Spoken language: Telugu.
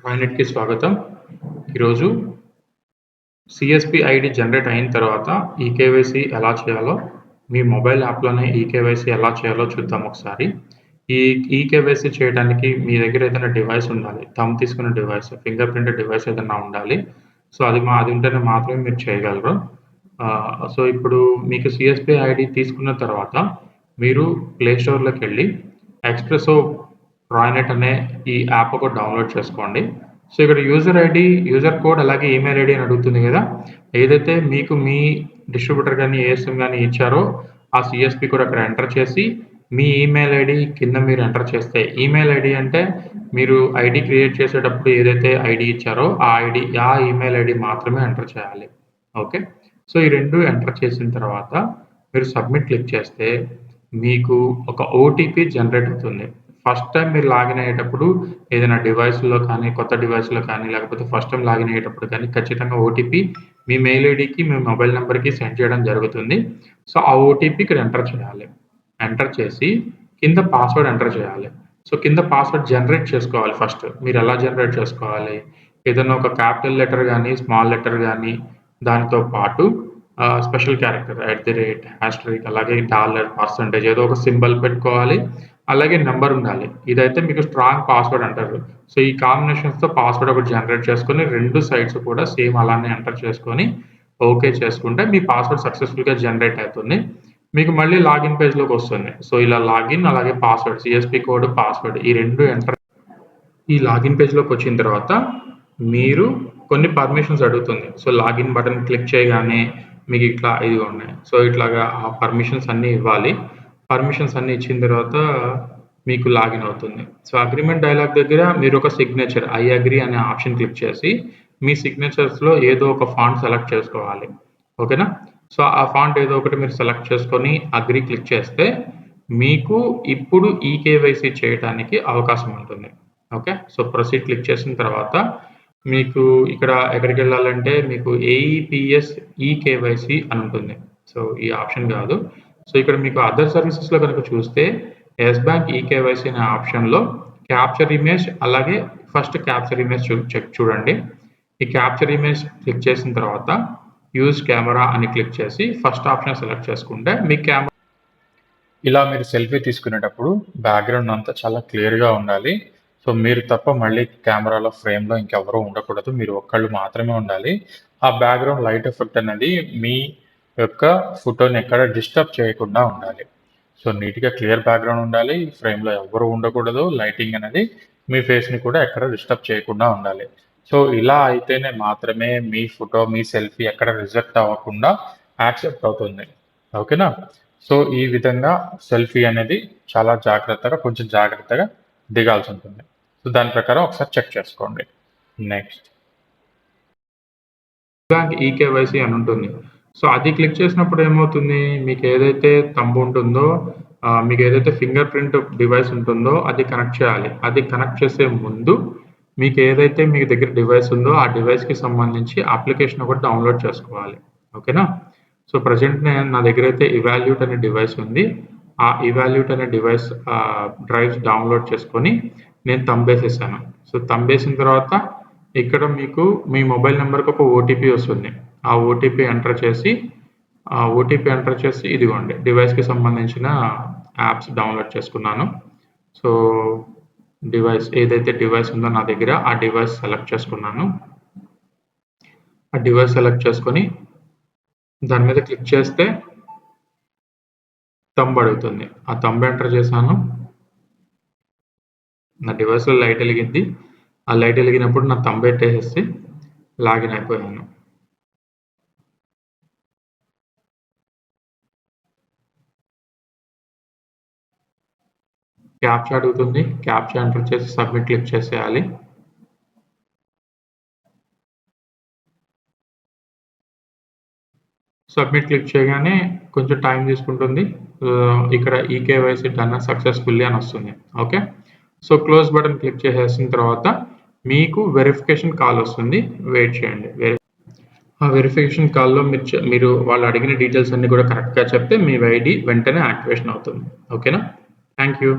హాయ్‌నెట్‌కి స్వాగతం. ఈరోజు సీఎస్‌పీ ఐడీ జనరేట్ అయిన తర్వాత ఈకేవైసీ ఎలా చేయాలో, మీ మొబైల్ యాప్‌లోనే ఈకేవైసీ ఎలా చేయాలో చూద్దాం ఒకసారి. ఈ ఈకేవైసీ చేయడానికి మీ దగ్గర ఏదైనా డివైస్ ఉండాలి. థంబ్ తీసుకునే డివైస్, ఫింగర్ ప్రింట్ డివైస్ ఏదన్నా ఉండాలి. సో, అది ఉంటేనే మాత్రమే మీరు చేయగలరు. సో, ఇప్పుడు మీకు సీఎస్‌పీ ఐడీ తీసుకున్న తర్వాత మీరు ప్లే స్టోర్‌లోకెళ్ళి ఎక్స్‌ప్రెసో రాయ్‌నెట్ అనే ఈ యాప్ ఒకటి డౌన్‌లోడ్ చేసుకోండి. సో, ఇక్కడ యూజర్ ఐడీ, యూజర్ కోడ్ అలాగే ఈమెయిల్ ఐడీ అని అడుగుతుంది గదా! ఏదైతే మీకు మీ డిస్ట్రిబ్యూటర్ గాని, ఏఎస్ఎం గాని ఇచ్చారో ఆ సీఎస్‌పీ కోడ్ అక్కడ ఎంటర్ చేసి, మీ ఈమెయిల్ ఐడీ కింద మీరు ఎంటర్ చేస్తే ఈమెయిల్ ఐడీ అంటే మీరు ఐడీ క్రియేట్ చేసేటప్పుడు ఏదైతే ఐడీ ఇచ్చారో ఆ ఈమెయిల్ ఐడీ మాత్రమే ఎంటర్ చేయాలి. ఓకే. సో, ఈ 2 ఎంటర్ చేసిన తర్వాత మీరు సబ్మిట్ క్లిక్ చేస్తే మీకు ఒక ఓటీపీ జనరేట్ అవుతుంది. ఫస్ట్ టైమ్ మీరు లాగిన్ అయ్యేటప్పుడు ఏదైనా డివైస్‌లో కానీ, కొత్త డివైస్‌లో కానీ, లేకపోతే ఫస్ట్ టైమ్ లాగిన్ అయ్యేటప్పుడు కానీ ఖచ్చితంగా ఓటీపీ మీ మెయిల్ ఐడీకి, మీ మొబైల్ నంబర్‌కి సెండ్ చేయడం జరుగుతుంది. సో, ఆ ఓటీపీ ఇక్కడ ఎంటర్ చేయాలి. ఎంటర్ చేసి కింద పాస్వర్డ్ ఎంటర్ చేయాలి. సో, కింద పాస్వర్డ్ జనరేట్ చేసుకోవాలి ఫస్ట్. మీరెలా జనరేట్ చేసుకోవాలి? ఏదన్నా ఒక క్యాపిటల్ లెటర్ గాని, స్మాల్ లెటర్ గాని దానితో పాటు స్పెషల్ క్యారెక్టర్ *#, అలాగే డాలర్, పర్సెంటేజ్ ఏదో ఒక సింబల్ పెట్టుకోవాలి. అలాగే నంబర్ ఉండాలి. ఇదైతే మీకు స్ట్రాంగ్ పాస్వర్డ్ అంటారు. సో, ఈ కాంబినేషన్స్‌తో పాస్వర్డ్ ఒకటి జనరేట్ చేసుకొని 2 సైడ్స్ కూడా సేమ్ అలానే ఎంటర్ చేసుకొని ఓకే చేసుకుంటే మీ పాస్వర్డ్ సక్సెస్‌ఫుల్‌గా జనరేట్ అవుతుంది. మీకు మళ్ళీ లాగిన్ పేజ్‌లోకొస్తుంది. సో, ఇలా లాగిన్ అలాగే పాస్వర్డ్ సీఎస్‌పీ కోడ్, పాస్వర్డ్ ఈ 2 ఎంటర్ ఈ లాగిన్ పేజ్‌లోకొచ్చిన తర్వాత మీరు కొన్ని పర్మిషన్స్ అడుగుతుంది. సో, లాగిన్ బటన్ క్లిక్ చేయగానే మీకు ఇట్లా ఇదిగోండి. సో, ఇట్లాగా ఆ పర్మిషన్స్ అన్నీ ఇవ్వాలి. పర్మిషన్స్ అన్నీ ఇచ్చిన తర్వాత మీకు లాగిన్ అవుతుంది. సో, అగ్రీమెంట్ డైలాగ్ దగ్గర మీరొక సిగ్నేచర్ ఐ అగ్రీ అనే ఆప్షన్ క్లిక్ చేసి మీ సిగ్నేచర్స్‌లో ఏదో ఒక ఫాంట్ సెలెక్ట్ చేసుకోవాలి. ఓకేనా? సో, ఆ ఫాంట్ ఏదో ఒకటి మీరు సెలెక్ట్ చేసుకొని అగ్రీ క్లిక్ చేస్తే మీకు ఇప్పుడు ఈకేవైసీ చేయటానికి అవకాశం ఉంటుంది. ఓకే. సో, ప్రొసీడ్ క్లిక్ చేసిన తర్వాత మీకు ఇక్కడ ఎక్కడికెళ్ళాలంటే మీకు ఏఈపీఎస్ ఈకేవైసీ అని ఉంటుంది. సో, ఈ ఆప్షన్ గాదు. సో, ఇక్కడ మీకు అదర్ సర్వీసెస్‌లో గనుక చూస్తే యెస్ బ్యాంక్ ఈకేవైసీ అనే ఆప్షన్‌లో క్యాప్చర్ ఇమేజ్ అలాగే ఫస్ట్ క్యాప్చర్ ఇమేజ్ చూడండి. ఈ క్యాప్చర్ ఇమేజ్ క్లిక్ చేసిన తర్వాత యూజ్ కెమెరా అని క్లిక్ చేసి ఫస్ట్ ఆప్షన్ సెలెక్ట్ చేసుకుంటే మీ ఇలా మీరు సెల్ఫీ తీసుకునేటప్పుడు బ్యాక్‌గ్రౌండ్ అంతా చాలా క్లియర్‌గా ఉండాలి. సో, మీరు తప్ప మళ్ళీ కెమెరాలో ఫ్రేమ్‌లో ఇంకెవ్వరు ఉండకూడదు. మీరు ఒక్కళ్ళు మాత్రమే ఉండాలి. ఆ బ్యాక్‌గ్రౌండ్ లైట్ ఎఫెక్ట్ అనేది మీ యొక్క ఫోటోని ఎక్కడ డిస్టర్బ్ చేయకుండా ఉండాలి. సో, నీట్‌గా క్లియర్ బ్యాక్‌గ్రౌండ్ ఉండాలి. ఫ్రేమ్‌లో ఎవ్వరు ఉండకూడదు. లైటింగ్ అనేది మీ ఫేస్‌ని కూడా ఎక్కడ డిస్టర్బ్ చేయకుండా ఉండాలి. సో, ఇలా అయితేనే మాత్రమే మీ ఫోటో, మీ సెల్ఫీ ఎక్కడ రిజెక్ట్ అవ్వకుండా యాక్సెప్ట్ అవుతుంది. ఓకేనా? సో, ఈ విధంగా సెల్ఫీ అనేది చాలా కొంచెం జాగ్రత్తగా దిగాల్సుంటుంది. సో, దాని ప్రకారం ఒకసారి చెక్ చేసుకోండి. నెక్స్ట్. బ్యాంక్ ఈకేవైసీ అని ఉంటుంది. సో, అది క్లిక్ చేసినప్పుడు ఏమవుతుంది? మీకేదైతే థంబ్ ఉంటుందో, మీకేదైతే ఫింగర్ ప్రింట్ డివైస్ ఉంటుందో అది కనెక్ట్ చేయాలి. అది కనెక్ట్ చేసే ముందు మీకేదైతే మీ దగ్గర డివైస్ ఉందో ఆ డివైస్‌కి సంబంధించి అప్లికేషన్ ఒకటి డౌన్‌లోడ్ చేసుకోవాలి. ఓకేనా? సో, ప్రెజెంట్ నా దగ్గరైతే ఇవాల్యూట్ అనే డివైస్ ఉంది. ఆ ఇవాల్యూట్ అనే డివైస్ డ్రైవ్స్ డౌన్‌లోడ్ చేసుకొని నేను థంబేసేసాను. సో, థంబేసిన తర్వాత ఇక్కడ మీకు మీ మొబైల్ నంబర్‌కి ఒక ఓటీపీ వస్తుంది. ఆ ఓటీపీ ఎంటర్ చేసి ఇదిగోండి డివైస్‌కి సంబంధించిన యాప్స్ డౌన్‌లోడ్ చేసుకున్నాను. సో, ఏదైతే డివైస్ ఉందో నా దగ్గర ఆ డివైస్ సెలెక్ట్ చేసుకున్నాను. ఆ డివైస్ సెలెక్ట్ చేసుకొని దాని మీద క్లిక్ చేస్తే థంబ్ అడుగుతుంది. ఆ థంబ్ ఎంటర్ చేశాను. నా డివైస్‌లో లైట్ ఎలిగింది. ఆ లైట్ ఎలిగినప్పుడు నా థంబ్ పెట్టేసేసి లాగిన్ అయిపోయాను. క్యాప్చా అడుగుతుంది. క్యాప్చా ఎంటర్ చేసి సబ్మిట్ క్లిక్ చేసేయాలి. సబ్మిట్ క్లిక్ చేయగానే కొంచెం టైం తీసుకుంటుంది. ఇక్కడ ఈకేవైసీ డన్ సక్సెస్‌ఫుల్లీ అని వస్తుంది. Okay. So, close button click చేసేసిన తర్వాత మీకు వెరిఫికేషన్ కాల్ వస్తుంది. వెయిట్ చేయండి. ఆ వెరిఫికేషన్ కాల్‌లో మీరు వాళ్ళు అడిగిన డీటెయిల్స్ అన్నీ కూడా కరెక్ట్‌గా చెప్తే మీ ఐడీ వెంటనే యాక్టివేషన్ అవుతుంది. ఓకేనా? Thank you.